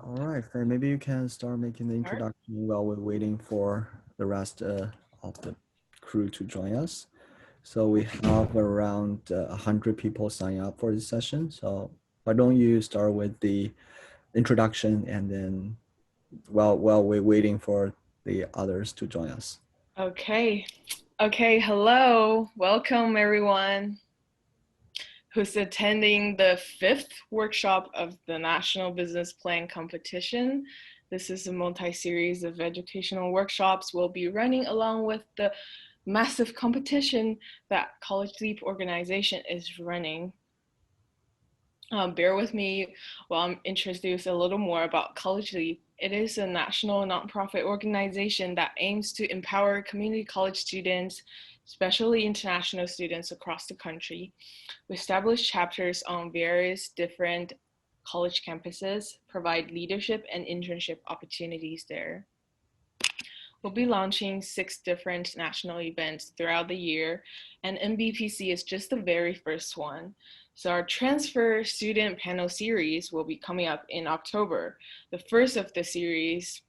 All right, Faye, maybe you can start making the Start. introduction while we're waiting for the rest of the crew to join us. So we have around 100 people sign up for this session. So why don't you start with the introduction and then while we're waiting for the others to join us. Okay. Okay. Hello. Welcome, everyone who's attending the fifth workshop of the National Business Plan Competition. This is a multi-series of educational workshops we'll be running along with the massive competition that College Leap organization is running. Bear with me while I introduce a little more about College Leap. It is a national nonprofit organization that aims to empower community college students, especially international students across the country. We establish chapters on various different college campuses, provide leadership and internship opportunities there. We'll be launching 6 different national events throughout the year, and NBPC is just the very first one. So our transfer student panel series will be coming up in October. The first of the series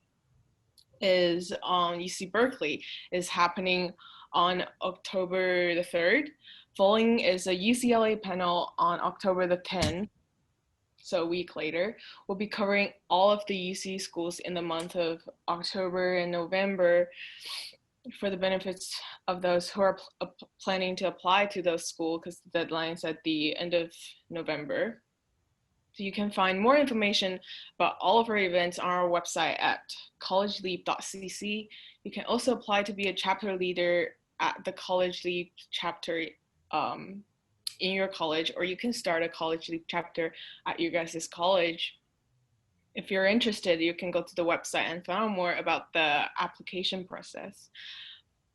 is on UC Berkeley, is happening on October the 3rd. Following is a UCLA panel on October the 10th. So a week later, we'll be covering all of the UC schools in the month of October and November for the benefits of those who are planning to apply to those schools, because the deadline's at the end of November. So you can find more information about all of our events on our website at collegeleap.cc. You can also apply to be a chapter leader at the College Leap chapter in your college, or you can start a College Leap chapter at your guys' college. If you're interested, you can go to the website and find out more about the application process.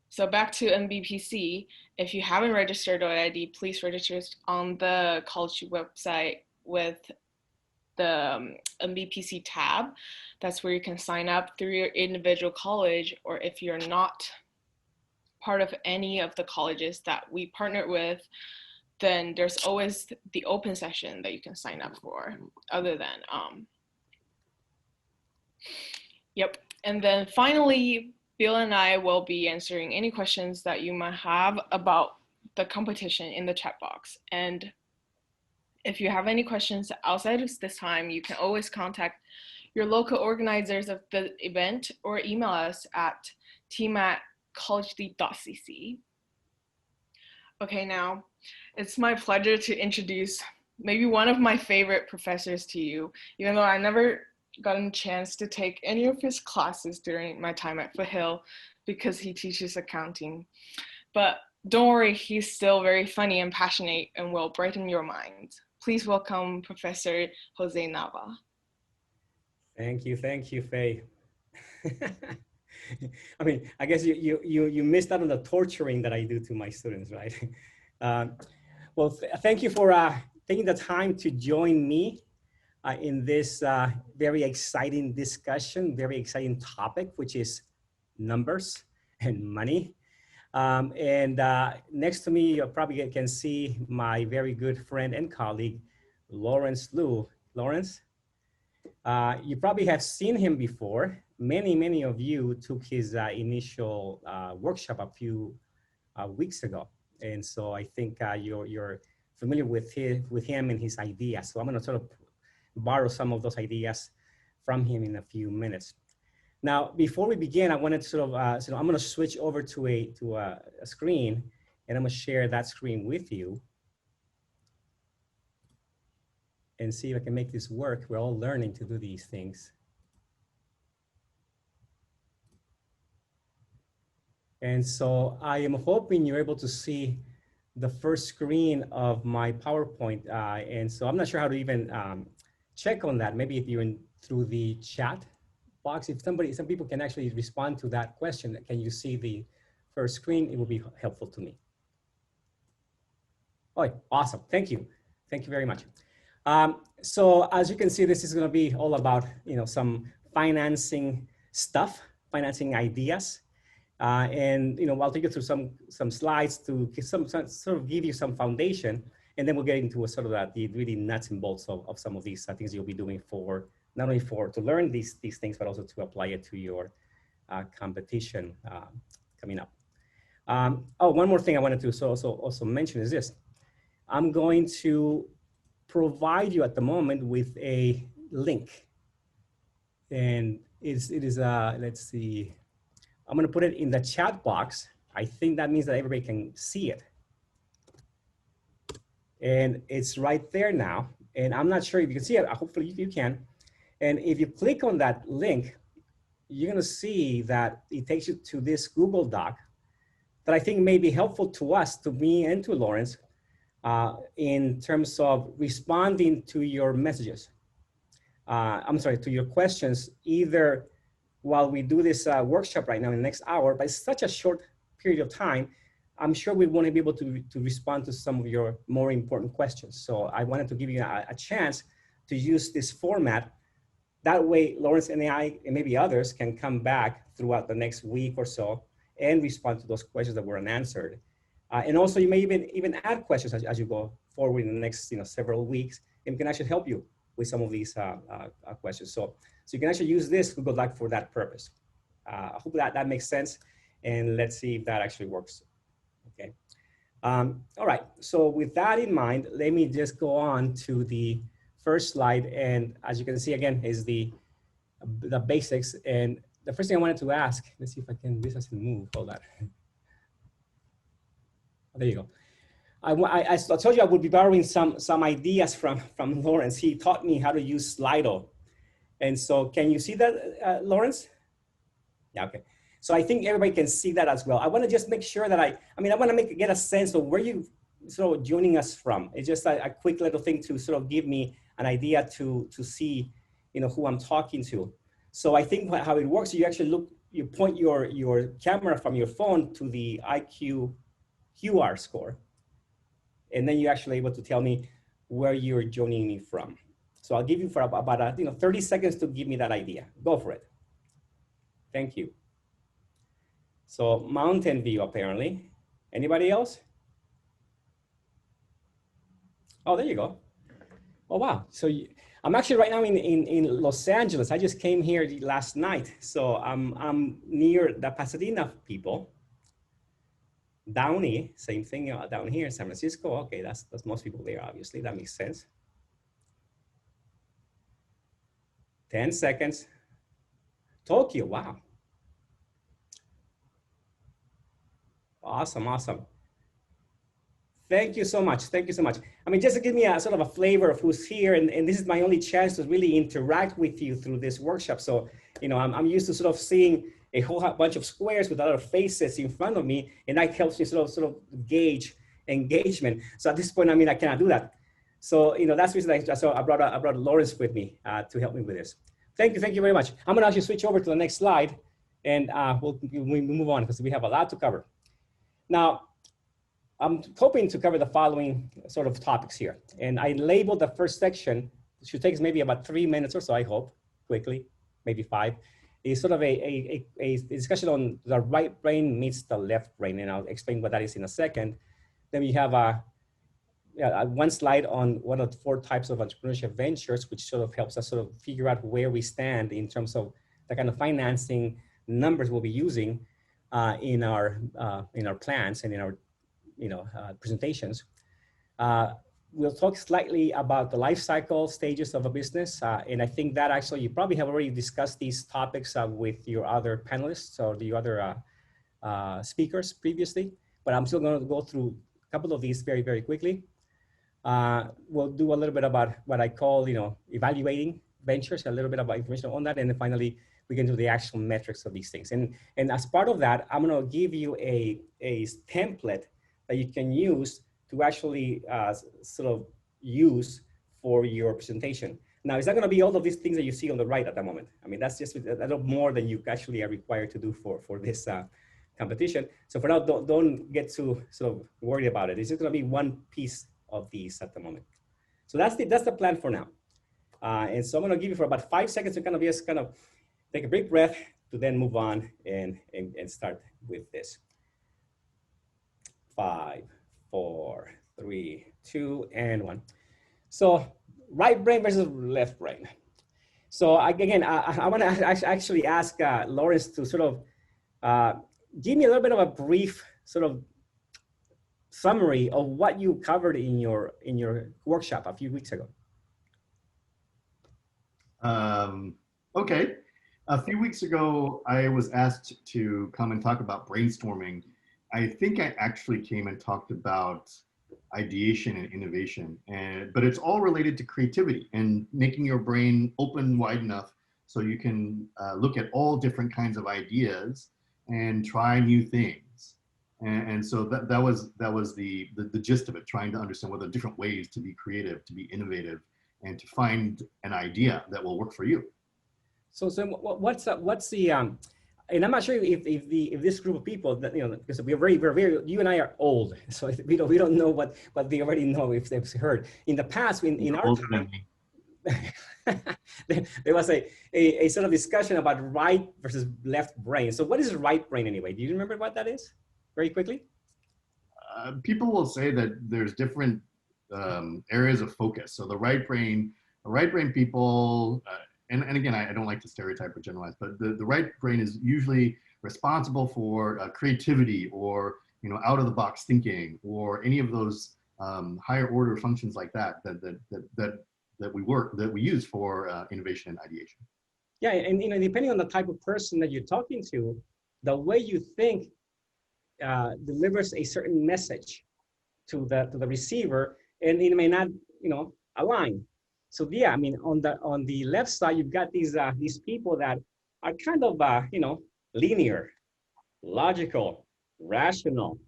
So back to NBPC. If you haven't registered already, please register on the college website with the NBPC tab. That's where you can sign up through your individual college, or if you're not part of any of the colleges that we partner with, then there's always the open session that you can sign up for, other than, yep. And then finally, Bill and I will be answering any questions that you might have about the competition in the chat box. And if you have any questions outside of this time, you can always contact your local organizers of the event or email us at team@collegeleap.cc. Okay, now it's my pleasure to introduce maybe one of my favorite professors to you, even though I never gotten a chance to take any of his classes during my time at Foothill because he teaches accounting. But don't worry, he's still very funny and passionate and will brighten your mind. Please welcome Professor Jose Nava. Thank you, Faye. I mean, I guess you missed out on the torturing that I do to my students, right? Well, thank you for taking the time to join me in this very exciting discussion, very exciting topic, which is numbers and money. And next to me, you probably can see my very good friend and colleague, Lawrence Liu. Lawrence, you probably have seen him before. Many of you took his initial workshop a few weeks ago. And so I think you're familiar with him and his ideas. So I'm gonna sort of borrow some of those ideas from him in a few minutes. Now, before we begin, I wanted to sort of, so I'm gonna switch over to a screen, and I'm gonna share that screen with you and see if I can make this work. We're all learning to do these things. And so I am hoping you're able to see the first screen of my PowerPoint. And so I'm not sure how to even check on that. Maybe if you're in through the chat box, if some people can actually respond to that question, can you see the first screen? It will be helpful to me. Oh, awesome, thank you. Thank you very much. So as you can see, this is gonna be all about, some financing stuff, financing ideas. And I'll take you through some slides to sort of give you some foundation, and then we'll get into the really nuts and bolts of some of these things you'll be doing for not only to learn these things, but also to apply it to your competition coming up. Oh, one more thing I wanted to also mention is this. I'm going to provide you at the moment with a link. And it is let's see, I'm going to put it in the chat box. I think that means that everybody can see it. And it's right there now. And I'm not sure if you can see it. Hopefully you can. And if you click on that link, you're going to see that it takes you to this Google Doc that I think may be helpful to us, to me and to Lawrence, in terms of responding to your messages. I'm sorry, to your questions, either while we do this workshop right now in the next hour, but it's such a short period of time, I'm sure we won't be able to respond to some of your more important questions. So I wanted to give you a chance to use this format. That way, Lawrence and I, and maybe others, can come back throughout the next week or so and respond to those questions that were unanswered. And also, you may even add questions as you go forward in the next several weeks, and we can actually help you with some of these questions. So you can actually use this Google Doc for that purpose. I hope that makes sense, and let's see if that actually works. Okay. All right. So with that in mind, let me just go on to the first slide, and as you can see again is the basics. And the first thing I wanted to ask, let's see if I can, this doesn't move, hold on. Oh, there you go. I told you I would be borrowing some ideas from Lawrence. He taught me how to use Slido. And so can you see that, Lawrence? Yeah, okay. So I think everybody can see that as well. I want to just make sure that I want to get a sense of where you sort of joining us from. It's just a quick little thing to sort of give me an idea to see, who I'm talking to. So I think how it works, you actually you point your camera from your phone to the IQ QR score. And then you're actually able to tell me where you're joining me from. So I'll give you for about 30 seconds to give me that idea. Go for it. Thank you. So Mountain View, apparently. Anybody else? Oh, there you go. Oh, wow. So I'm actually right now in Los Angeles. I just came here last night. So I'm near the Pasadena people. Downey, same thing down here in San Francisco. Okay, that's most people there, obviously. That makes sense. 10 seconds. Tokyo, wow. Awesome, awesome. Thank you so much. Thank you so much. Just to give me a sort of a flavor of who's here, and this is my only chance to really interact with you through this workshop. So, I'm used to sort of seeing a whole bunch of squares with other faces in front of me, and that helps me sort of gauge engagement. So at this point, I cannot do that. So, that's the reason I brought Lawrence with me to help me with this. Thank you very much. I'm gonna actually switch over to the next slide, and we'll move on because we have a lot to cover. Now, I'm hoping to cover the following sort of topics here. And I labeled the first section, which should take maybe about 3 minutes or so, I hope, quickly, maybe 5, is sort of a discussion on the right brain meets the left brain. And I'll explain what that is in a second. Then we have one slide on one of the 4 types of entrepreneurship ventures, which sort of helps us sort of figure out where we stand in terms of the kind of financing numbers we'll be using in our plans and in our presentations. We'll talk slightly about the life cycle stages of a business. And I think that actually you probably have already discussed these topics with your other panelists or the other speakers previously, but I'm still going to go through a couple of these very, very quickly. We'll do a little bit about what I call, evaluating ventures, a little bit about information on that. And then finally, we can do the actual metrics of these things. And as part of that, I'm going to give you a template that you can use to actually sort of use for your presentation. Now, it's not going to be all of these things that you see on the right at the moment. That's just a little more than you actually are required to do for this competition. So for now, don't get too sort of worried about it. It's just going to be one piece of these at the moment. So that's the plan for now. And so I'm going to give you for about 5 seconds to kind of just take a big breath to then move on and start with this. 5, 4, 3, 2, and 1. So right brain versus left brain. So again, I want to actually ask Lawrence to sort of give me a little bit of a brief sort of summary of what you covered in your workshop a few weeks ago. Okay. A few weeks ago, I was asked to come and talk about brainstorming. I think I actually came and talked about ideation and innovation, but it's all related to creativity and making your brain open wide enough so you can look at all different kinds of ideas and try new things. And so that was the gist of it, trying to understand what are the different ways to be creative, to be innovative, and to find an idea that will work for you. So what's the and I'm not sure if this group of people that, you know, because we're very, you and I are old, so we don't know what they already know if they've heard in the past. In our time, there was a sort of discussion about right versus left brain. So what is right brain anyway? Do you remember what that is? Very quickly. People will say that there's different areas of focus. So the right brain people. And again, I don't like to stereotype or generalize, but the right brain is usually responsible for creativity or, you know, out of the box thinking or any of those higher order functions like that we use for innovation and ideation. Yeah, and you know, depending on the type of person that you're talking to, the way you think delivers a certain message to the receiver, and it may not, you know, align. So yeah, I mean, on the left side, you've got these people that are kind of you know, linear, logical, rational,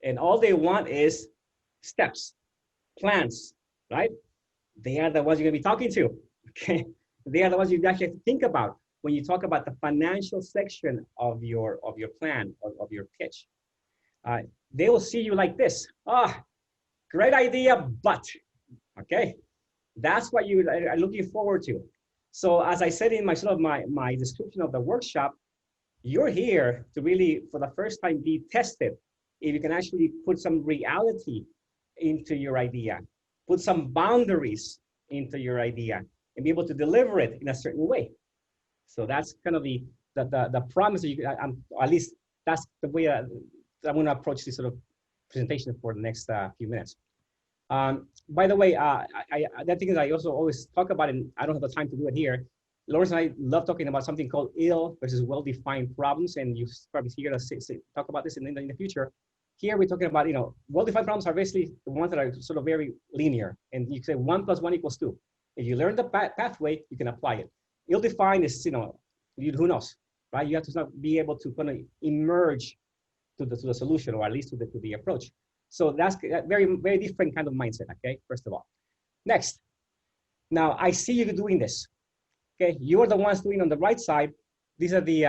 and all they want is steps, plans, right? They are the ones you're gonna be talking to. Okay, they are the ones you actually have to think about when you talk about the financial section of your plan of your pitch. They will see you like this. Ah, great idea, but okay. That's what you are looking forward to. So as I said in my sort of my description of the workshop, you're here to really, for the first time, be tested if you can actually put some reality into your idea, put some boundaries into your idea, and be able to deliver it in a certain way. So that's kind of the promise that you, at least that's the way I'm going to approach this sort of presentation for the next few minutes. By the way, that thing is I also always talk about, and I don't have the time to do it here. Lawrence and I love talking about something called ill versus well-defined problems, and you probably hear us talk about this in the future. Here we're talking about, you know, well-defined problems are basically the ones that are sort of very linear, and you say 1 + 1 = 2. If you learn the pathway, you can apply it. Ill-defined is, you know, who knows, right? You have to be able to kind of emerge to the solution, or at least to the approach. So that's a very, very different kind of mindset, okay, first of all. Next, now I see you doing this, okay? You're the ones doing on the right side. These are the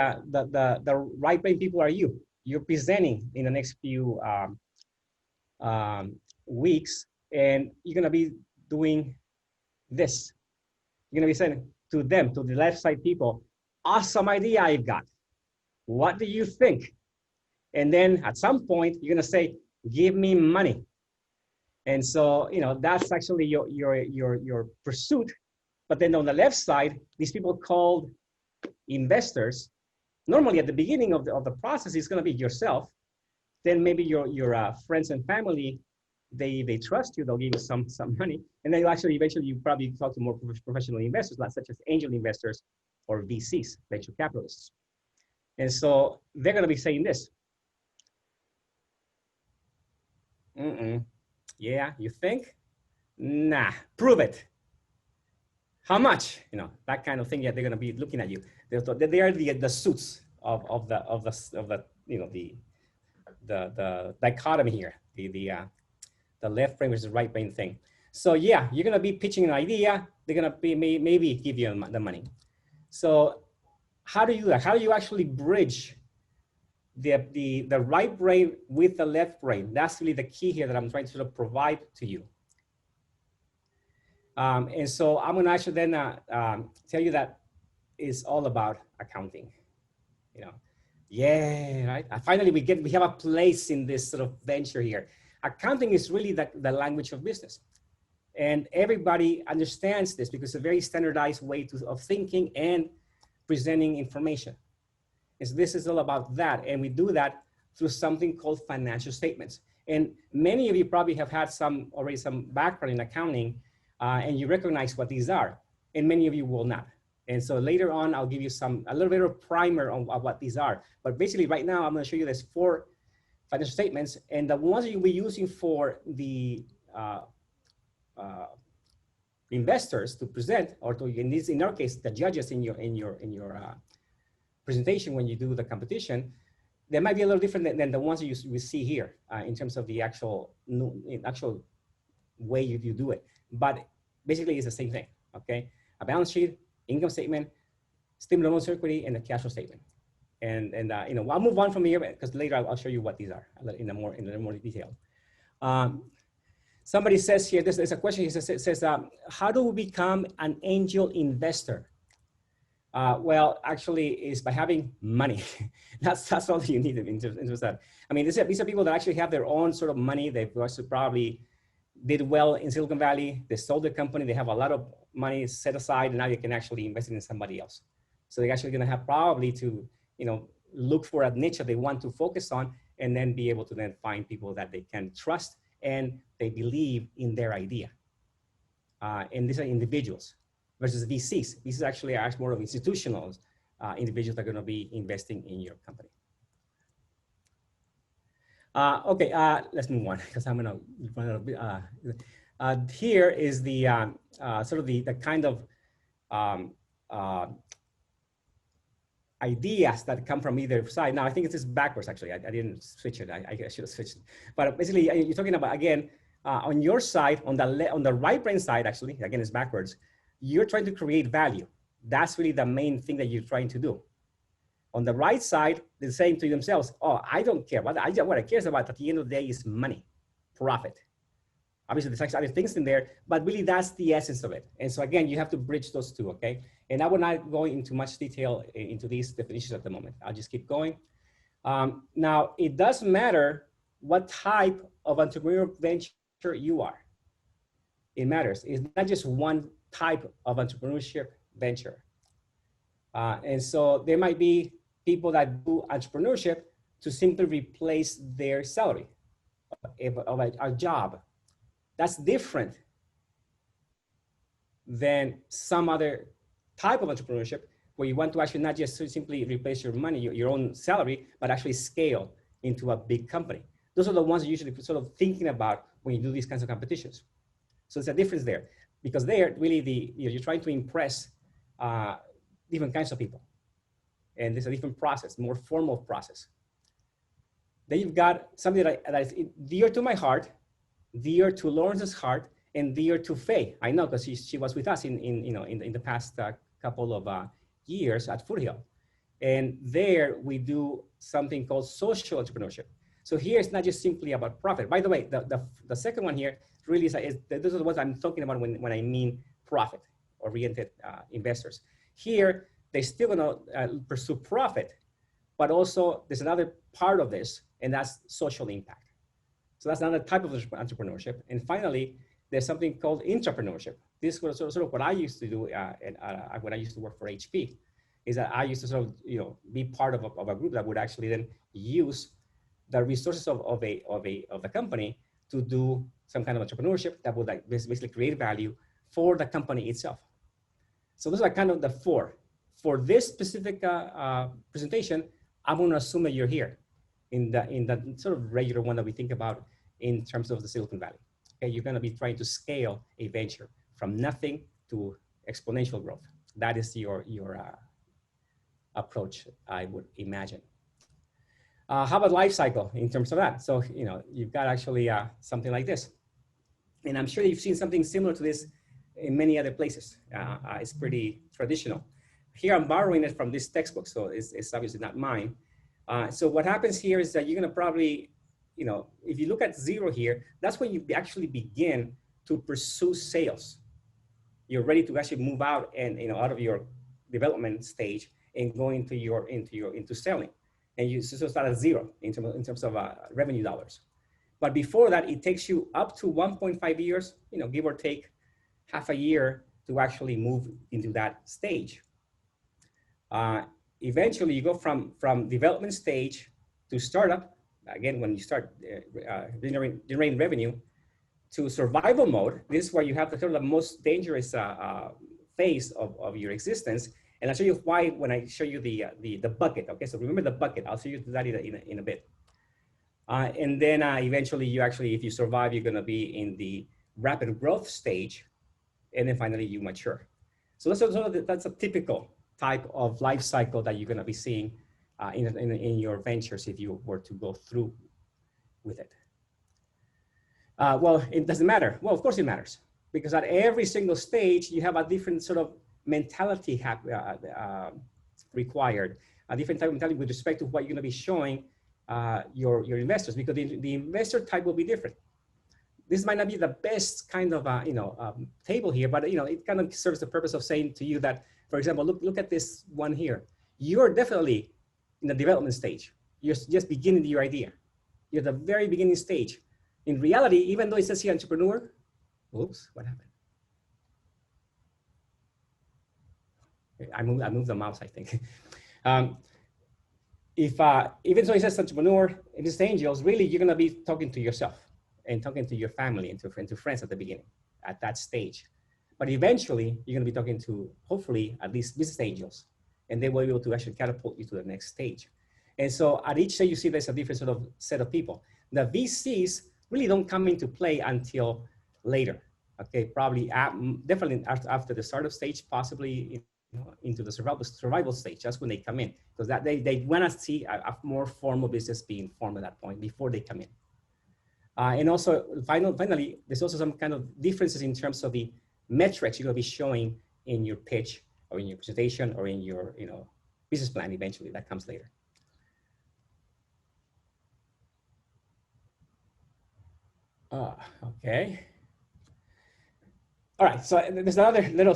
right brain people are you. You're presenting in the next few weeks, and you're gonna be doing this. You're gonna be saying to them, to the left side people, awesome idea I've got. What do you think? And then at some point, you're gonna say, give me money. And so, you know, that's actually your pursuit. But then on the left side, these people called investors, normally at the beginning of the process, it's going to be yourself. Then maybe your friends and family, they trust you, they'll give you some money. And then eventually you probably talk to more professional investors, such as angel investors or VCs, venture capitalists. And so they're going to be saying this. Yeah, you think? Nah, prove it. How much? You know, that kind of thing. Yeah, they're going to be looking at you. They are the suits of the you know, the dichotomy here, the left brain versus right brain thing. So yeah, you're going to be pitching an idea. They're going to be maybe give you the money. So how do you do that? How do you actually bridge the right brain with the left brain? That's really the key here that I'm trying to sort of provide to you. And so I'm going to actually then tell you that it's all about accounting. You know, yeah, right. Finally, we have a place in this sort of venture here. Accounting is really the language of business, And everybody understands this because it's a very standardized way of thinking and presenting information. And so this is all about that. And we do that through something called financial statements. And many of you probably have had already some background in accounting, and you recognize what these are, and many of you will not. And so later on, I'll give you a little bit of primer on what these are. But basically right now, I'm gonna show you there's 4 financial statements, and the ones that you'll be using for the investors to present, or to, in our case, the judges in your presentation when you do the competition, they might be a little different than the ones that we see here in terms of the actual way you do it. But basically, it's the same thing. Okay, a balance sheet, income statement, statement of owner's equity, and a cash flow statement. And you know, I'll move on from here because later I'll show you what these are in more detail. Somebody says here, there's a question. He says, how do we become an angel investor? Well, actually, is by having money. that's all that you need in terms of that. I mean, these are people that actually have their own sort of money. They've also probably did well in Silicon Valley. They sold their company. They have a lot of money set aside, and now you can actually invest it in somebody else. So they're actually going to have probably to, you know, look for a niche that they want to focus on, and then be able to then find people that they can trust and they believe in their idea. And these are individuals versus VCs. These actually are more of institutional individuals that are going to be investing in your company. Okay, let's move on because I'm going to run out of here is the sort of the kind of ideas that come from either side. Now, I think it's backwards, actually. I didn't switch it. I should have switched it. But basically, you're talking about, again, on your side, on the right brain side, actually, again, it's backwards. You're trying to create value. That's really the main thing that you're trying to do. On the right side, they're saying to themselves, oh, I don't care. What I care about at the end of the day is money, profit. Obviously, there's other things in there, but really that's the essence of it. And so again, you have to bridge those two, okay? And I will not go into much detail into these definitions at the moment. I'll just keep going. Now, it does matter what type of entrepreneurial venture you are. It matters. It's not just one type of entrepreneurship venture. And so there might be people that do entrepreneurship to simply replace their salary of a job. That's different than some other type of entrepreneurship where you want to actually not just simply replace your money, your own salary, but actually scale into a big company. Those are the ones you're usually sort of thinking about when you do these kinds of competitions. So there's a difference there because there really you're trying to impress different kinds of people. And there's a different process, more formal process. Then you've got something that is dear to my heart, dear to Lawrence's heart, and dear to Faye. I know because she was with us in the past couple of years at Foothill. And there we do something called social entrepreneurship. So here it's not just simply about profit. By the way, the second one here really is those are the ones I'm talking about when I mean profit-oriented investors. Here, they're still gonna pursue profit, but also there's another part of this, and that's social impact. So that's another type of entrepreneurship. And finally, there's something called intrapreneurship. This was sort of what I used to do when I used to work for HP, is that I used to sort of be part of a group that would actually then use the resources of the company to do some kind of entrepreneurship that would basically create value for the company itself. So those are kind of the 4. For this specific presentation, I'm going to assume that you're here in the sort of regular one that we think about in terms of the Silicon Valley. Okay, you're going to be trying to scale a venture from nothing to exponential growth. That is your approach, I would imagine. How about life cycle in terms of that? So you've got actually something like this, and I'm sure you've seen something similar to this in many other places. It's pretty traditional. Here I'm borrowing it from this textbook, so it's obviously not mine. So what happens here is that you're gonna probably, if you look at 0 here, that's when you actually begin to pursue sales. You're ready to actually move out and out of your development stage and go into selling. And you still start at 0 in terms of revenue dollars. But before that, it takes you up to 1.5 years, give or take half a year to actually move into that stage. Eventually, you go from development stage to startup, again, when you start generating revenue, to survival mode. This is where you have the sort of the most dangerous phase of your existence. And I'll show you why when I show you the bucket. Okay, so remember the bucket. I'll show you that in a bit. And then eventually, you actually, if you survive, you're going to be in the rapid growth stage, and then finally you mature. So that's a typical type of life cycle that you're going to be seeing in your ventures if you were to go through with it. Well, it doesn't matter. Well, of course it matters, because at every single stage you have a different sort of mentality required, a different type of mentality with respect to what you're going to be showing your investors, because the investor type will be different. This might not be the best kind of table here, but it kind of serves the purpose of saying to you that, for example, look at this one here. You're definitely in the development stage. You're just beginning your idea. You're at the very beginning stage. In reality, even though it says here entrepreneur, oops, what happened? I moved the mouse, I think. Even though it says entrepreneur, it is angels, really you're gonna be talking to yourself and talking to your family and to friends at the beginning, at that stage. But eventually, you're gonna be talking to, hopefully, at least business angels, and they will be able to actually catapult you to the next stage. And so at each stage, you see there's a different sort of set of people. The VCs really don't come into play until later, okay? Probably, definitely after the startup stage, possibly into the survival stage. That's when they come in, because they wanna see a more formal business being formed at that point before they come in. And also, finally, there's also some kind of differences in terms of the metrics you're gonna be showing in your pitch or in your presentation or in your business plan eventually. That comes later. Okay. All right, so there's another little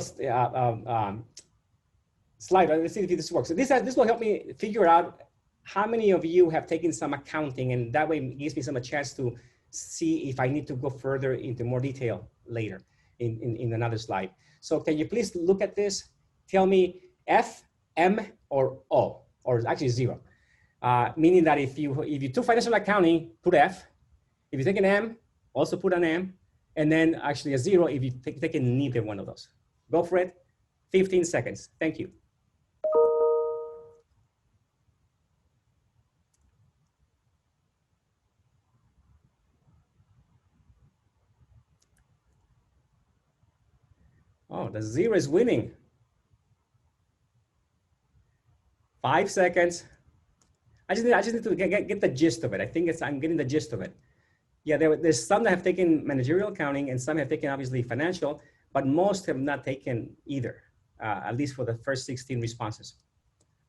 slide. Let's see if this works. So this will help me figure out how many of you have taken some accounting, and that way it gives me some a chance to see if I need to go further into more detail later in another slide. So can you please look at this? Tell me F, M, or O, or actually 0. Meaning that if you took financial accounting, put F. If you take an M, also put an M. And then actually a 0 if you take neither one of those. Go for it. 15 seconds. Thank you. Oh, the 0 is winning. 5 seconds. I just need to get the gist of it. I think I'm getting the gist of it. Yeah, there's some that have taken managerial accounting and some have taken obviously financial, but most have not taken either, at least for the first 16 responses.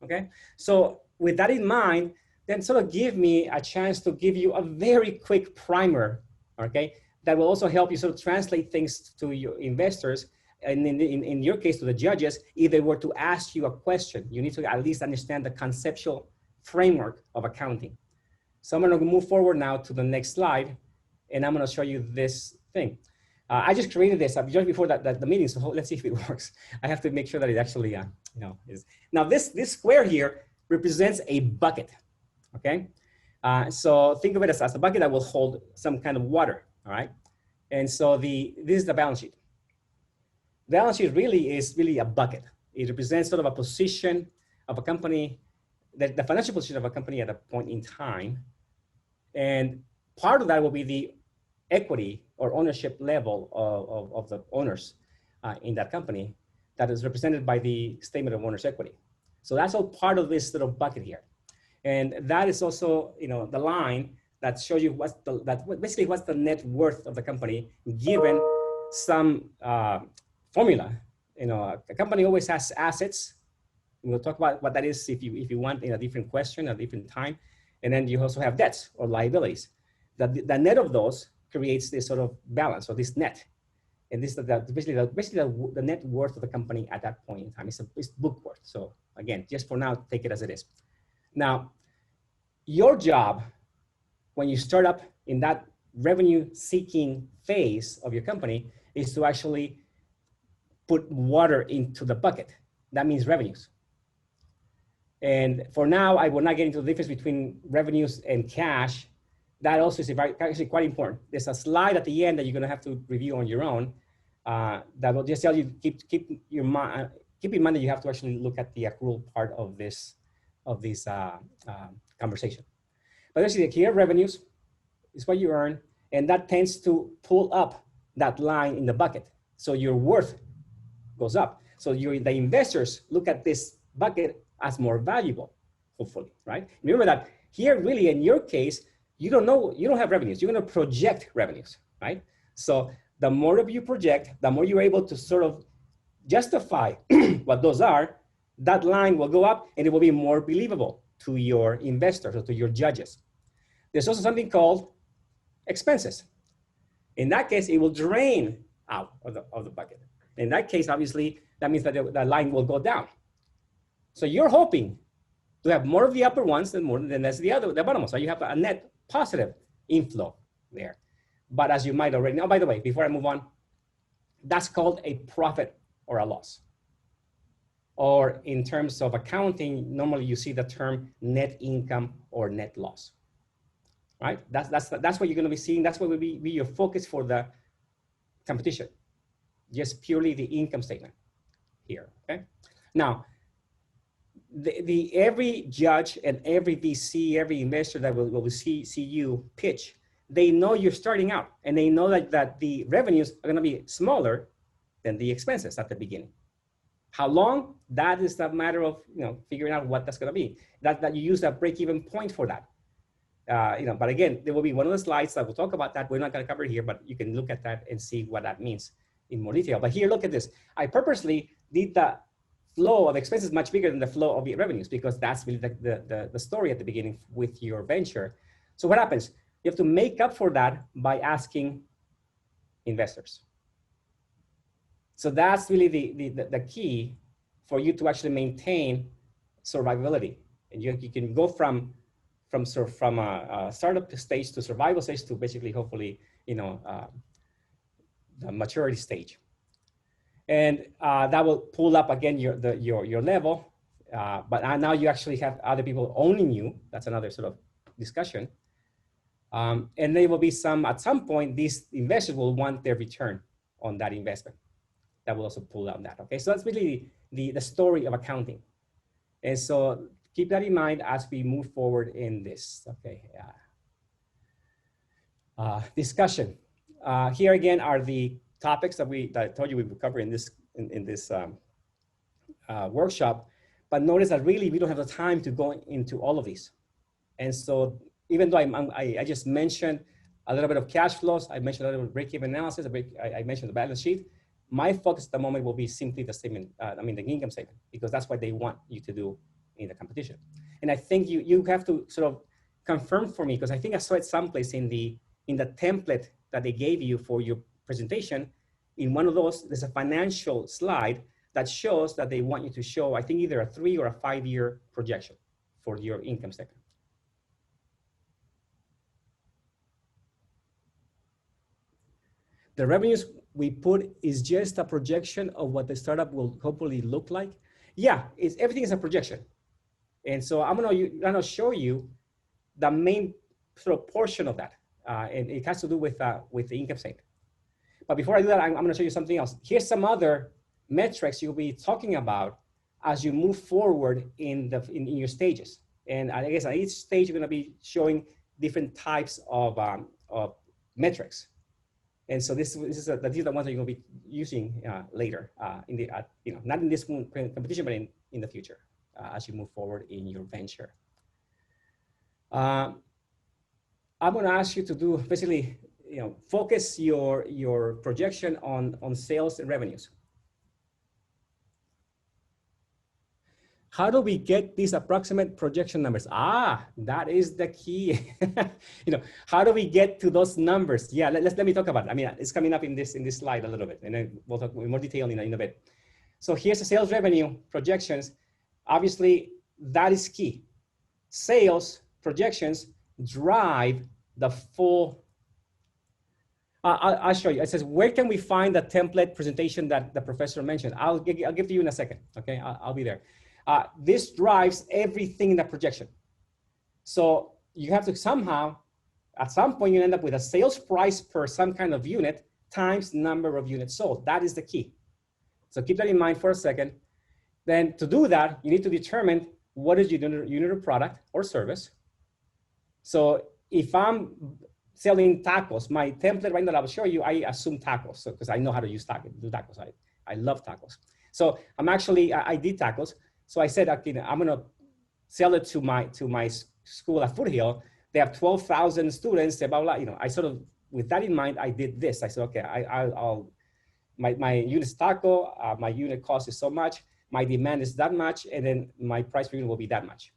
Okay, so with that in mind, then sort of give me a chance to give you a very quick primer, okay, that will also help you sort of translate things to your investors, and in your case to the judges. If they were to ask you a question, you need to at least understand the conceptual framework of accounting. So I'm going to move forward now to the next slide, and I'm going to show you this thing. I just created this just before the meeting, so let's see if it works. I have to make sure that it actually is. Now this square here represents a bucket, okay? So think of it as a bucket that will hold some kind of water, all right? And so this is the balance sheet. The balance sheet really is a bucket. It represents sort of a position of a company, the financial position of a company at a point in time. And part of that will be the equity or ownership level of the owners in that company that is represented by the statement of owner's equity. So that's all part of this little bucket here. And that is also, the line that shows you basically what's the net worth of the company given some formula. A company always has assets. We'll talk about what that is if you want in a different question, a different time. And then you also have debts or liabilities. The net of those creates this sort of balance, or this net. And this is basically the net worth of the company at that point in time. It's book worth. So again, just for now, take it as it is. Now, your job when you start up in that revenue seeking phase of your company is to actually put water into the bucket. That means revenues. And for now, I will not get into the difference between revenues and cash. That also is actually quite important. There's a slide at the end that you're going to have to review on your own that will just tell you keep in mind that you have to actually look at the accrual part of this conversation. But actually, here revenues is what you earn, and that tends to pull up that line in the bucket. So your worth goes up. So the investors look at this bucket as more valuable, hopefully, right? Remember that here, really, in your case, you don't have revenues. You're going to project revenues, right? So the more of you project, the more you're able to sort of justify what those are, that line will go up and it will be more believable to your investors or to your judges. There's also something called expenses. In that case, it will drain out of the bucket. In that case, obviously, that means that the line will go down. So you're hoping to have more of the upper ones than less the bottom ones. So you have a net positive inflow there. But as you might already know, by the way, before I move on, that's called a profit or a loss. Or in terms of accounting, normally you see the term net income or net loss, right? That's what you're going to be seeing. That's what will be your focus for the competition. Just purely the income statement here, okay? Now, every judge and every VC, every investor that will see you pitch, they know you're starting out and they know that the revenues are going to be smaller than the expenses at the beginning. How long? That is a matter of figuring out what that's going to be. That you use that break-even point for that. But again, there will be one of the slides that will talk about that. We're not going to cover it here, but you can look at that and see what that means in more detail. But here, look at this. I purposely did the flow of expenses much bigger than the flow of the revenues because that's really the story at the beginning with your venture. So what happens? You have to make up for that by asking investors. So that's really the key for you to actually maintain survivability. And you can go from a startup stage to survival stage to basically, hopefully, the maturity stage. And that will pull up again your level. But now you actually have other people owning you. That's another sort of discussion. And there will be at some point, these investors will want their return on that investment. That will also pull down that, okay? So that's really the story of accounting. And so keep that in mind as we move forward in this, okay? Discussion. Here again are the topics that I told you we would cover in this workshop, but notice that really we don't have the time to go into all of these. And so even though I just mentioned a little bit of cash flows, I mentioned a little bit of break-even analysis, I mentioned the balance sheet, my focus at the moment will be simply the statement, the income statement, because that's what they want you to do in the competition. And I think you have to sort of confirm for me, because I think I saw it someplace in the template that they gave you for your presentation. In one of those, there's a financial slide that shows that they want you to show, I think, either a 3 or a 5 year projection for your income statement. The revenues we put is just a projection of what the startup will hopefully look like. Yeah, everything is a projection. And so I'm gonna show you the main sort of portion of that. And it has to do with the income statement. But before I do that, I'm gonna show you something else. Here's some other metrics you'll be talking about as you move forward in your stages. And I guess at each stage, you're gonna be showing different types of metrics. And so these are the ones that you're going to be using later not in this competition, but in the future as you move forward in your venture. I'm going to ask you to do basically, focus your projection on sales and revenues. How do we get these approximate projection numbers? That is the key. How do we get to those numbers? Yeah, let me talk about it. I mean, it's coming up in this slide a little bit, and then we'll talk in more detail in a bit. So here's the sales revenue projections. Obviously, that is key. Sales projections drive the full I'll show you. It says, where can we find the template presentation that the professor mentioned? I'll give to you in a second, okay? I'll be there. This drives everything in the projection. So you have to somehow, at some point, you end up with a sales price per some kind of unit times number of units sold. That is the key. So keep that in mind for a second. Then to do that, you need to determine what is your unit of product or service. So if I'm selling tacos, my template right now that I will show you, I assume tacos, so because I know how to use tacos, do tacos. I love tacos. So I'm actually, I did tacos. So I said, okay, I'm gonna sell it to my school at Foothill. They have 12,000 students, blah, blah, you know, I sort of, with that in mind, I did this. I said, okay, my unit taco, my unit cost is so much, my demand is that much, and then my price per unit will be that much.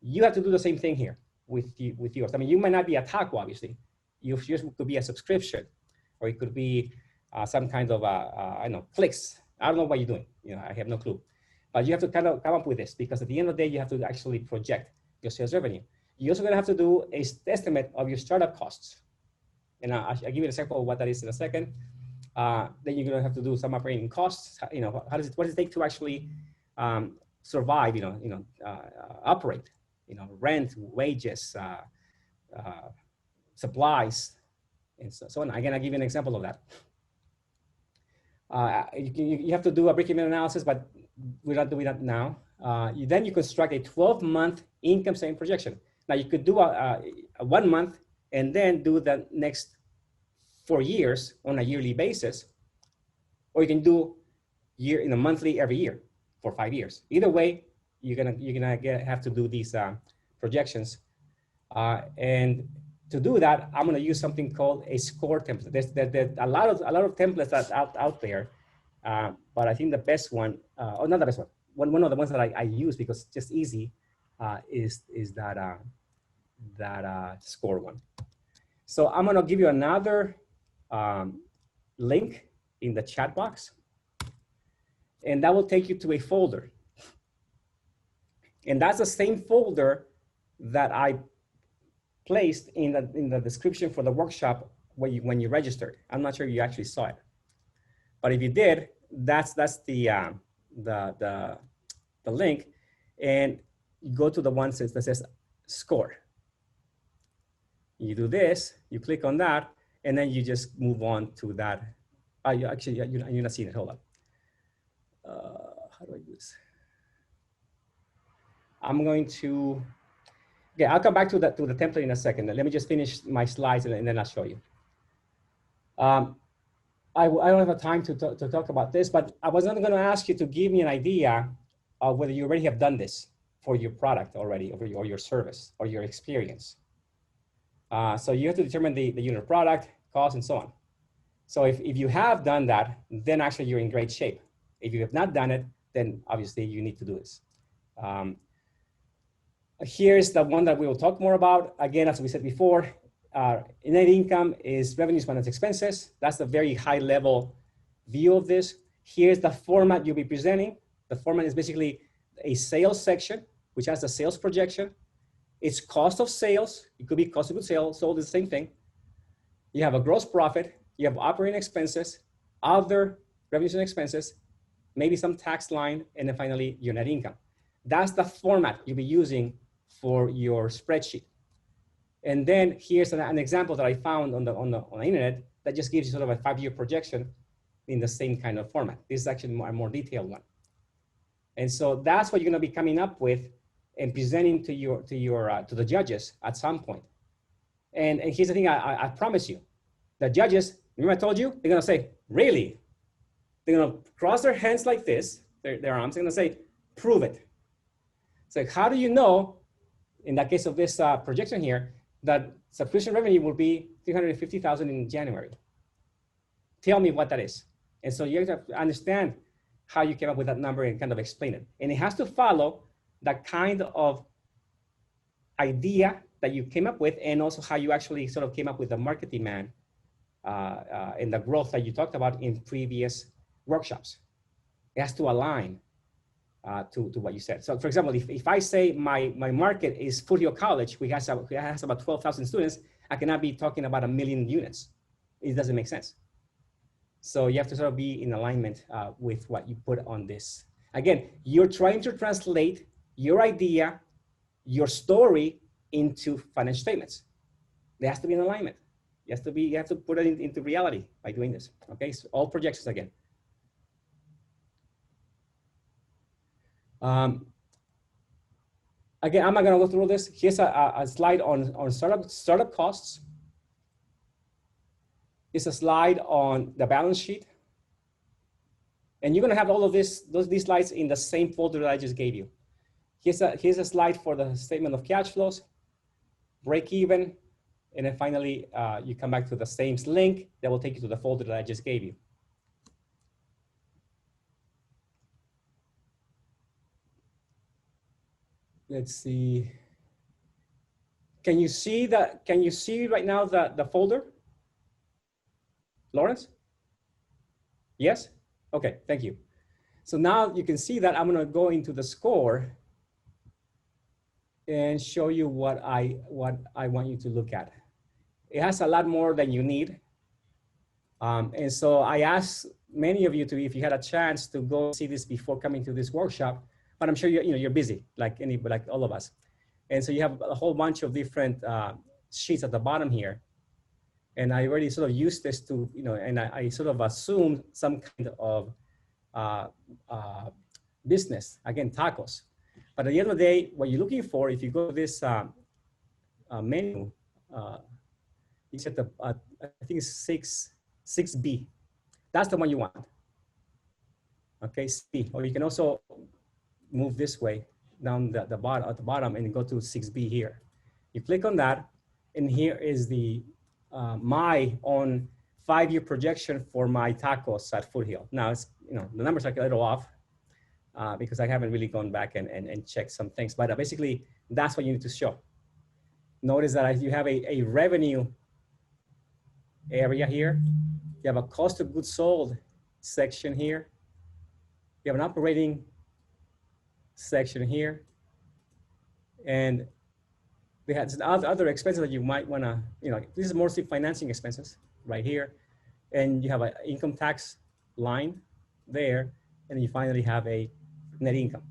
You have to do the same thing here with yours. I mean, you might not be a taco, obviously. Yours could be a subscription, or it could be some kind of, I don't know, clicks. I don't know what you're doing. You know, I have no clue. But you have to kind of come up with this, because at the end of the day, you have to actually project your sales revenue. You're also gonna have to do an estimate of your startup costs. And I'll give you an example of what that is in a second. Then you're gonna have to do some operating costs. You know, what does it take to actually survive? Operate. You know, rent, wages, supplies, and so on. Again, I'll give you an example of that. You have to do a break-even analysis, but we're not doing that now. Then you construct a 12-month income statement projection. Now you could do a 1 month and then do the next 4 years on a yearly basis, or you can do monthly every year for 5 years. Either way, you're gonna have to do these projections, and to do that, I'm gonna use something called a score template. There's a lot of templates that's out there, but I think the best one, or not the best one, one of the ones that I use because it's just easy, is that score one. So I'm gonna give you another link in the chat box, and that will take you to a folder. And that's the same folder that I placed in the description for the workshop when you registered. I'm not sure if you actually saw it, but if you did, that's the link, and you go to the one that says score. You do this, you click on that, and then you just move on to that. You're not seeing it. Hold on. How do I do this? I'm going to, okay, I'll come back to the template in a second. Let me just finish my slides and then I'll show you. I don't have the time to talk about this, but I was not going to ask you to give me an idea of whether you already have done this for your product already, or your service, or your experience. So you have to determine the unit of product, cost, and so on. So if you have done that, then actually you're in great shape. If you have not done it, then obviously you need to do this. Here's the one that we will talk more about. Again, as we said before, net income is revenues minus expenses. That's a very high level view of this. Here's the format you'll be presenting. The format is basically a sales section, which has a sales projection. It's cost of sales. It could be cost of goods sold is the same thing. You have a gross profit. You have operating expenses, other revenues and expenses, maybe some tax line, and then finally your net income. That's the format you'll be using for your spreadsheet. And then here's an example that I found on the internet that just gives you sort of a 5-year projection in the same kind of format. This is actually a more detailed one. And so that's what you're going to be coming up with and presenting to the judges at some point. And here's the thing, I promise you, the judges, remember I told you, they're going to say, really? They're going to cross their hands like this, their arms, they're going to say, prove it. It's like, how do you know, in that case of this projection here, that subscription revenue will be $350,000 in January? Tell me what that is. And so you have to understand how you came up with that number and kind of explain it. And it has to follow the kind of idea that you came up with, and also how you actually sort of came up with the market demand and the growth that you talked about in previous workshops. It has to align to what you said. So for example, if I say my market is Foothill College, which has about 12,000 students, I cannot be talking about 1 million units. it doesn't make sense. So you have to sort of be in alignment with what you put on this. Again, you're trying to translate your idea, your story into financial statements. There has to be an alignment. You have to put it into reality by doing this. Okay, so all projections again. Again, I'm not gonna go through this. Here's a slide on startup costs. It's a slide on the balance sheet. And you're gonna have all of these slides in the same folder that I just gave you. Here's a slide for the statement of cash flows, break even, and then finally you come back to the same link that will take you to the folder that I just gave you. Let's see. Can you see that? Can you see right now the folder? Lawrence? Yes? Okay, thank you. So now you can see that I'm gonna go into the score and show you what I want you to look at. It has a lot more than you need. And so I asked many of you to, if you had a chance to go see this before coming to this workshop, but I'm sure you're busy like all of us. And so you have a whole bunch of different sheets at the bottom here. And I already sort of used this to, and I sort of assumed some kind of business, again, tacos. But at the end of the day, what you're looking for, if you go to this menu, it's at I think it's 6B. That's the one you want. Okay, C. Or you can also move this way down at the bottom and go to 6B here. You click on that, and here is the my own 5-year projection for my tacos at Foothill. Now it's the numbers are a little off because I haven't really gone back and checked some things, but basically that's what you need to show. Notice that you have a revenue area here. You have a cost of goods sold section here. You have an operating section here. And we had other expenses that you might want to, this is mostly financing expenses right here. And you have an income tax line there. And you finally have a net income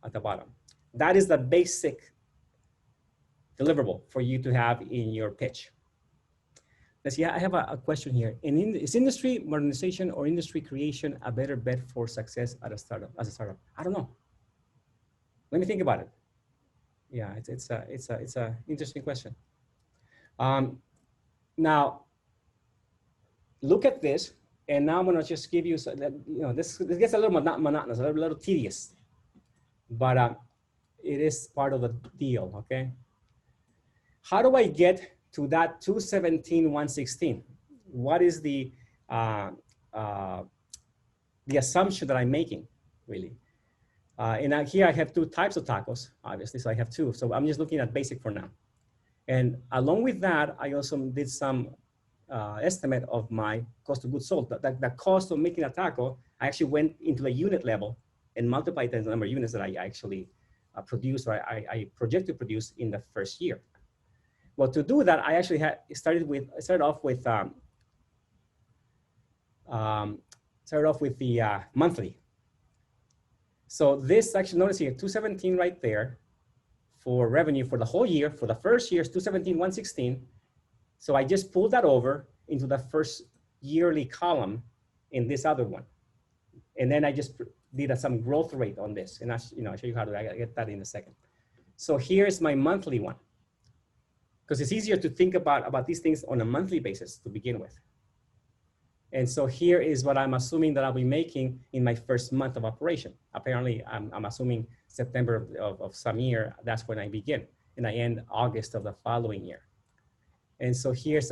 at the bottom. That is the basic deliverable for you to have in your pitch. Let's see, I have a question here. Is industry modernization or industry creation a better bet for success at a startup, as a startup? I don't know. Let me think about it. Yeah, it's a interesting question. Now, look at this, and now I'm gonna just give you, this gets a little monotonous, a little tedious, but it is part of the deal, okay? How do I get to that 217,116? What is the assumption that I'm making, really? And here I have 2 types of tacos, obviously, so I have 2. So I'm just looking at basic for now. And along with that, I also did some estimate of my cost of goods sold. The cost of making a taco, I actually went into the unit level and multiplied the number of units that I actually produced, or I project to produce in the first year. Well, to do that, I actually started off with the monthly. So this actually, notice here, 217 right there for revenue for the whole year. For the first year is 217,116. So I just pulled that over into the first yearly column in this other one. And then I just did some growth rate on this. And I'll show you how to get that in a second. So here's my monthly one, because it's easier to think about these things on a monthly basis to begin with. And so here is what I'm assuming that I'll be making in my first month of operation. Apparently, I'm assuming September of some year, that's when I begin. And I end August of the following year. And so here's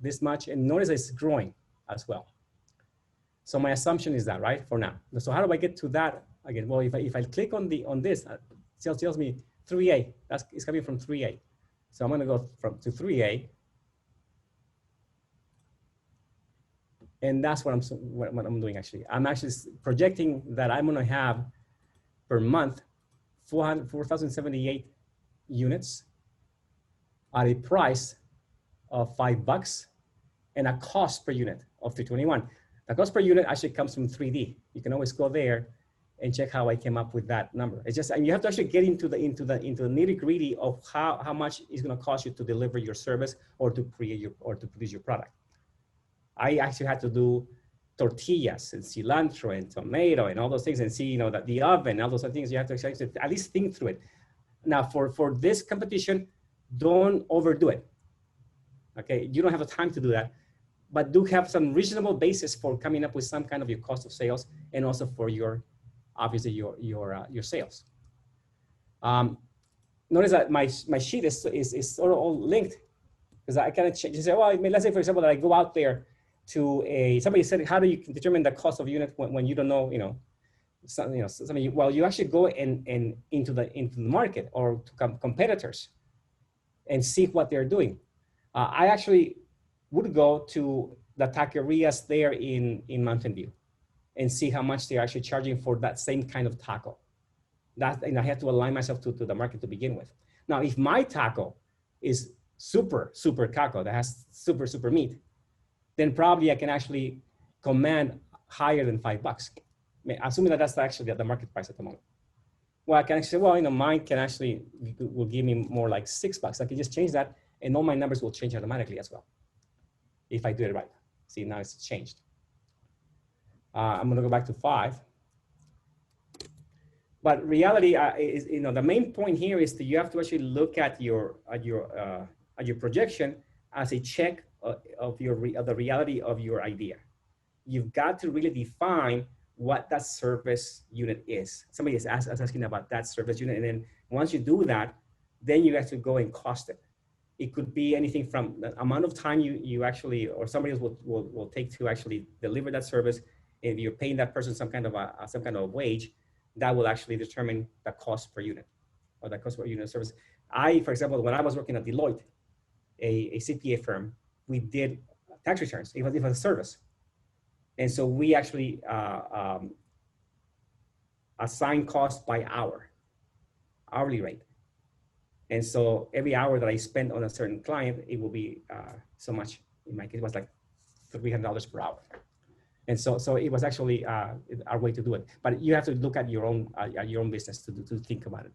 this much, and notice it's growing as well. So my assumption is that, right, for now. So how do I get to that again? Well, if I click on this, it tells me 3A. It's coming from 3A. So I'm gonna go to 3A. And that's what I'm doing actually. I'm actually projecting that I'm gonna have per month 4,078 units at a price of $5. and a cost per unit of 321. The cost per unit actually comes from 3D. You can always go there and check how I came up with that number. It's just, and you have to actually get into the nitty gritty of how much it's going to cost you to deliver your service or to create to produce your product. I actually had to do tortillas and cilantro and tomato and all those things, and see, you know, that the oven and all those things. You have to actually at least think through it. Now, for this competition, don't overdo it. Okay, you don't have the time to do that, but do have some reasonable basis for coming up with some kind of your cost of sales, and also for your, obviously, your sales. Notice that my sheet is sort of all linked, because I kind of change. You say, well, let's say, for example, that I go out there to somebody said, how do you determine the cost of unit when you don't know, somebody, well, you actually go into the market or to competitors and see what they're doing. I actually would go to the taquerias there in Mountain View and see how much they're actually charging for that same kind of taco. That, I have to align myself to the market to begin with. Now, if my taco is super taco that has super meat, then probably I can actually command higher than $5, assuming that that's actually the market price at the moment. Well, I can actually say, well, mine can actually will give me more like $6. I can just change that, and all my numbers will change automatically as well, if I do it right. See, now it's changed. I'm gonna go back to 5. But reality is, the main point here is that you have to actually look at your projection as a check of the reality of your idea. You've got to really define what that service unit is. Somebody is asking about that service unit, and then once you do that, then you have to go and cost it. It could be anything from the amount of time you actually, or somebody else will take to actually deliver that service. If you're paying that person some kind of a wage, that will actually determine the cost per unit, or the cost per unit of service. For example, when I was working at Deloitte, a CPA firm, we did tax returns. It was a service. And so we actually assign cost by hour, hourly rate. And so every hour that I spend on a certain client, it will be so much. In my case, it was like $300 per hour. And so it was actually our way to do it. But you have to look at your own business to think about it.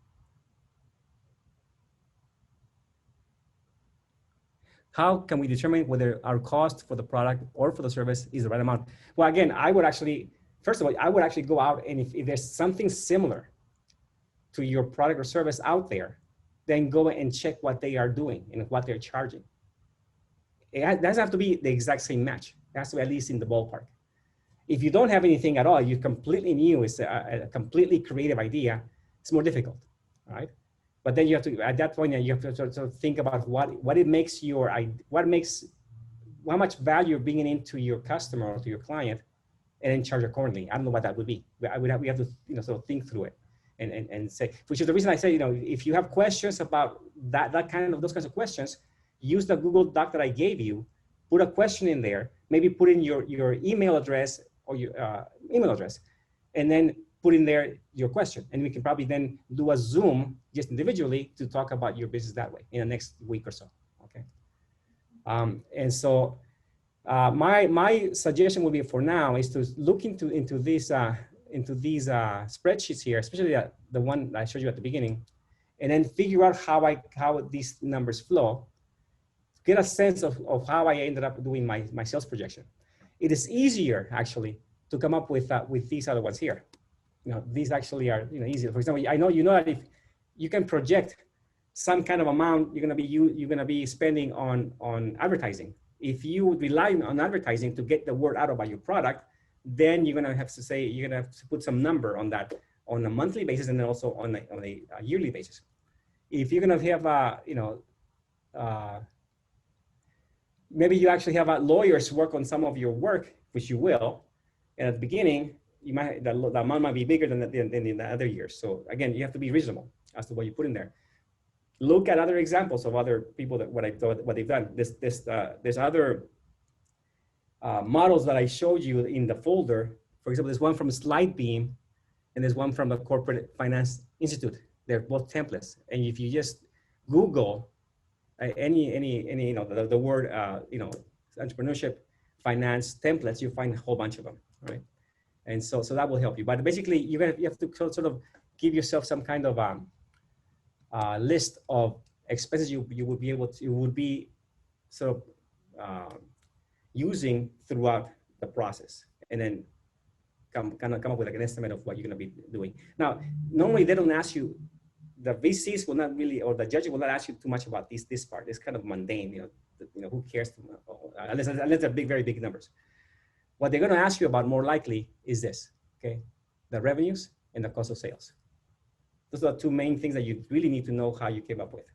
How can we determine whether our cost for the product or for the service is the right amount? Well, again, first of all, I would actually go out, and if there's something similar to your product or service out there, then go and check what they are doing and what they're charging. It doesn't have to be the exact same match. It has to be at least in the ballpark. If you don't have anything at all, you're completely new, it's a completely creative idea, it's more difficult, right? But then you have to, at that point, you have to sort of think about how much value you're bringing into your customer or to your client, and then charge accordingly. I don't know what that would be. We have to sort of think through it and say, which is the reason I say, if you have questions about those kinds of questions, use the Google Doc that I gave you, put a question in there, maybe put in your email address or your email address, and then put in there your question. And we can probably then do a Zoom just individually to talk about your business that way in the next week or so, okay? And so my suggestion would be for now is to look into these spreadsheets here, especially the one I showed you at the beginning, and then figure out how these numbers flow, get a sense of how I ended up doing my sales projection. It is easier actually to come up with these other ones here. These actually are easier. For example, I know that if you can project some kind of amount you're gonna be spending on advertising. If you rely on advertising to get the word out about your product, then you're gonna have to put some number on that on a monthly basis, and then also on a yearly basis. If you're gonna have maybe you actually have lawyers work on some of your work, which you will, and at the beginning, the amount might be bigger than in the other years. So again, you have to be reasonable as to what you put in there. Look at other examples of other people what they've done. There's other models that I showed you in the folder. For example, there's one from Slidebeam, and there's one from the Corporate Finance Institute. They're both templates, and if you just Google the word entrepreneurship finance templates, you find a whole bunch of them, right? And so that will help you. But basically, you have to sort of give yourself some kind of list of expenses you would be sort of using throughout the process, and then come up with like an estimate of what you're going to be doing. Now, normally they don't ask you, the VCs will not really, or the judge will not ask you too much about this part. It's kind of mundane, you know, who cares unless they're very big numbers. What they're going to ask you about more likely is this, okay? The revenues and the cost of sales. Those are the two main things that you really need to know how you came up with,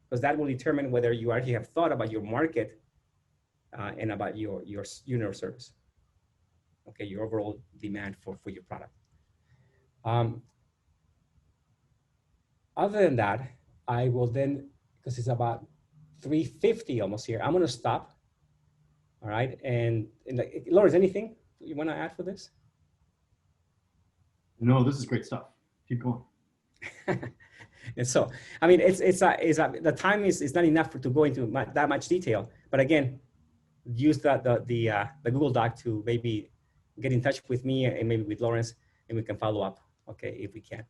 because that will determine whether you actually have thought about your market and about your unit of service. Okay, your overall demand for your product. Other than that, I will then, because it's about 3:50 almost here, I'm going to stop. All right, and Lawrence, anything you want to add for this? No, this is great stuff. Keep going. And so, I mean, the time is not enough to go into that much detail. But again, use the Google Doc to maybe get in touch with me and maybe with Lawrence, and we can follow up, okay, if we can.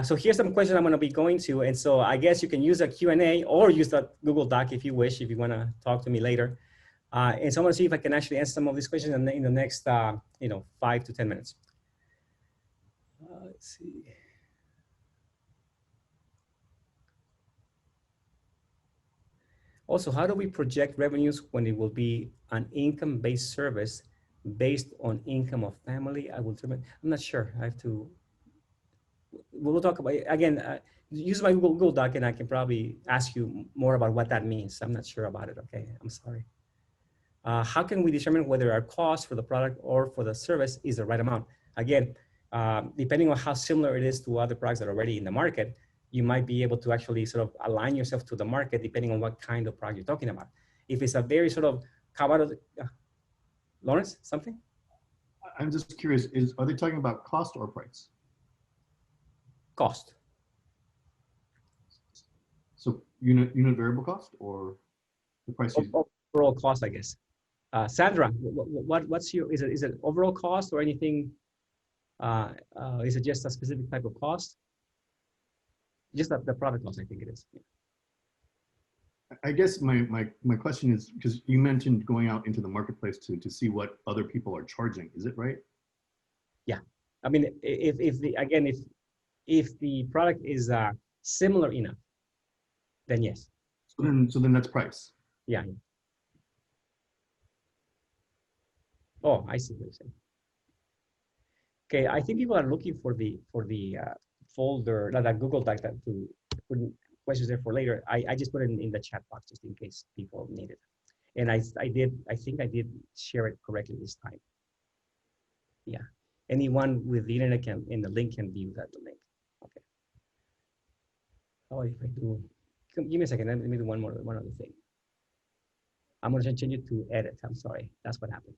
So here's some questions I'm going to be going to, and so I guess you can use a Q&A or use the Google Doc if you wish, if you want to talk to me later. And so I'm going to see if I can actually answer some of these questions in the next 5 to 10 minutes. Let's see. Also, how do we project revenues when it will be an income-based service based on income of family? I'm not sure. I have to. We'll talk about it. Again. Use my Google Doc, and I can probably ask you more about what that means. I'm not sure about it. Okay, I'm sorry. How can we determine whether our cost for the product or for the service is the right amount? Again, depending on how similar it is to other products that are already in the market, you might be able to actually sort of align yourself to the market depending on what kind of product you're talking about. If it's a very sort of commodity, Lawrence, something? I'm just curious, are they talking about cost or price? Cost. So unit variable cost or the price? Overall cost, I guess. Sandra, what's your, is it overall cost or anything? Is it just a specific type of cost? Just the product cost, I think it is. Yeah. I guess my question is, because you mentioned going out into the marketplace to see what other people are charging. Is it right? Yeah. I mean, if the product is similar enough, then yes. So then that's price. Yeah. Oh, I see what you're saying. Okay, I think people are looking for the folder, that Google Doc to put questions there for later. I just put it in the chat box just in case people need it. And I think I did share it correctly this time. Yeah, anyone with the internet and the link can view the link. Okay. Oh, if I do, give me a second. Let me do one other thing. I'm going to change it to edit. I'm sorry. That's what happened.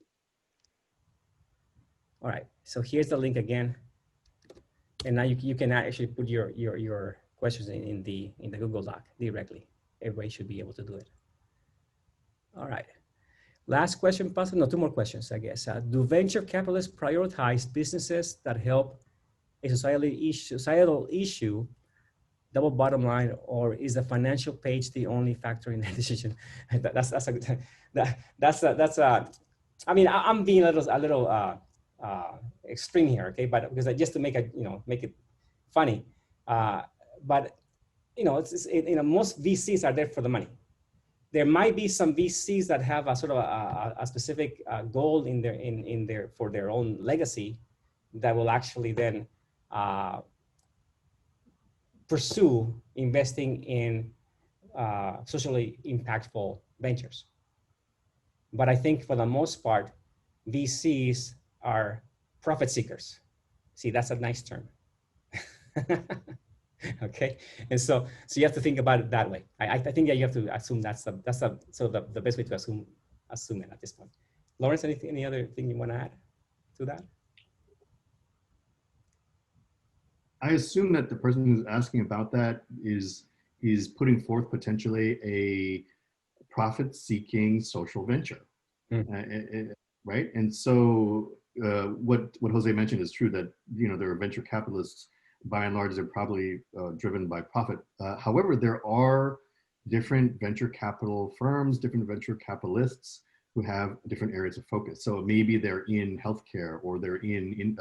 All right. So here's the link again. And now you can actually put your questions in the Google Doc directly. Everybody should be able to do it. All right. Last question, possibly, no, two more questions, I guess. Do venture capitalists prioritize businesses that help a societal issue, double bottom line, or is the financial page the only factor in the decision? I mean, I'm being a little extreme here, okay? But because just to make it funny, but most VCs are there for the money. There might be some VCs that have a sort of a specific goal for their own legacy that will actually then pursue investing in socially impactful ventures. But I think for the most part, VCs are profit seekers. See, that's a nice term. Okay, and so you have to think about it that way. I think that you have to assume that's the best way to assume it at this point. Lawrence, any other thing you want to add to that? I assume that the person who's asking about that is putting forth potentially a profit-seeking social venture. right? And so what Jose mentioned is true, that there are venture capitalists, by and large, they're probably driven by profit. However, there are different venture capital firms, different venture capitalists who have different areas of focus. So maybe they're in healthcare, or they're in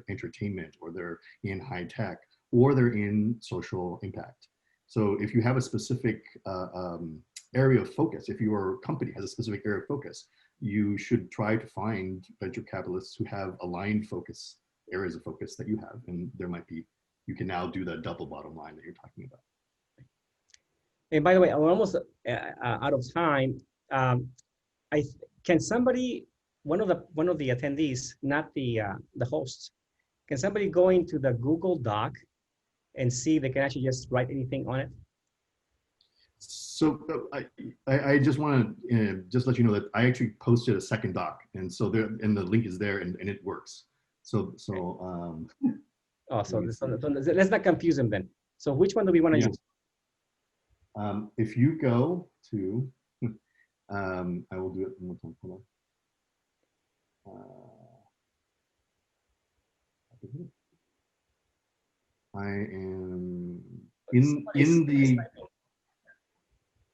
entertainment, or they're in high tech, or they're in social impact. So if you have a specific area of focus, if your company has a specific area of focus, you should try to find venture capitalists who have aligned focus, areas of focus that you have. And there might be, you can now do the double bottom line that you're talking about. And by the way, we're almost out of time. Can somebody, one of the attendees, not the hosts, can somebody go into the Google Doc and see if they can actually just write anything on it? So I just want to just let you know that I actually posted a second doc, and so there, and the link is there, and it works. So so let's not confuse them then. So which one do we want to use? If you go to, I will do it one more time. Hold on. I am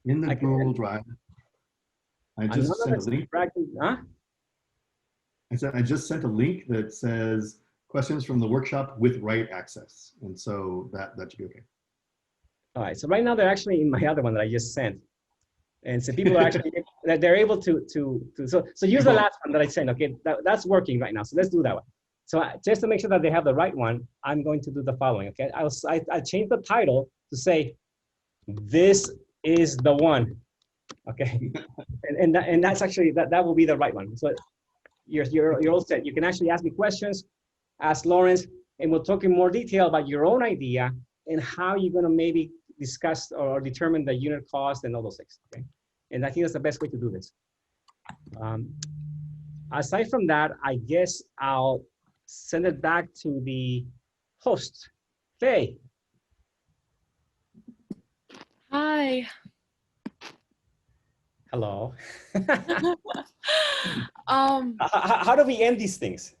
in the Google Drive. I just sent a link. I just sent a link that says questions from the workshop with write access, and so that should be okay. All right. So right now they're actually in my other one that I just sent, and so people are actually they're able to so use the last one that I sent. Okay, that's working right now. So let's do that one. So just to make sure that they have the right one, I'm going to do the following. Okay, I changed the title to say, "This is the one." Okay, and that's actually that will be the right one. So you're all set. You can actually ask me questions, ask Lawrence, and we'll talk in more detail about your own idea and how you're going to maybe discuss or determine the unit cost and all those things. Okay, and I think that's the best way to do this. Aside from that, I guess I'll send it back to the host. Faye. Hi. Hello. Um, how do we end these things?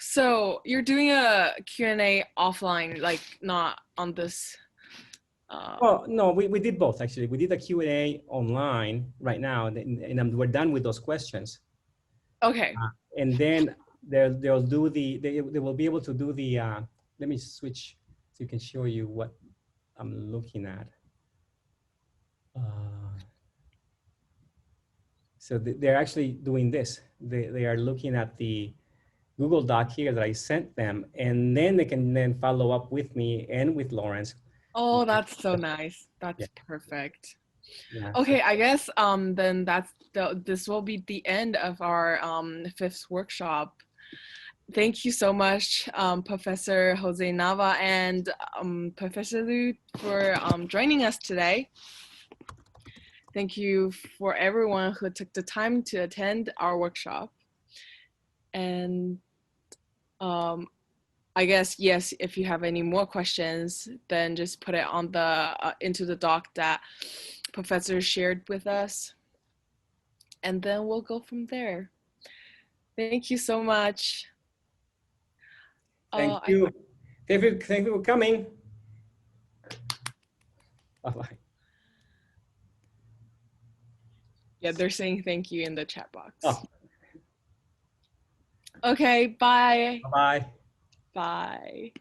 so you're doing a Q&A offline, like not on this. Well, no, we did both actually. We did a Q&A online right now, and we're done with those questions. Okay. And then they will be able to do the. Let me switch so you can show you what I'm looking at. So they're actually doing this. They are looking at the Google Doc here that I sent them, and then they can then follow up with me and with Lawrence. Oh, that's so nice. That's perfect. Yeah, okay, so I guess then this will be the end of our fifth workshop. Thank you so much, Professor Jose Nava and Professor Liu for joining us today. Thank you for everyone who took the time to attend our workshop. And I guess, yes, if you have any more questions, then just put it on the into the doc that Professor shared with us. And then we'll go from there. Thank you so much. Thank you. Thank you for coming. Bye-bye. Yeah, they're saying thank you in the chat box. Oh. Okay, bye. Bye-bye. Bye.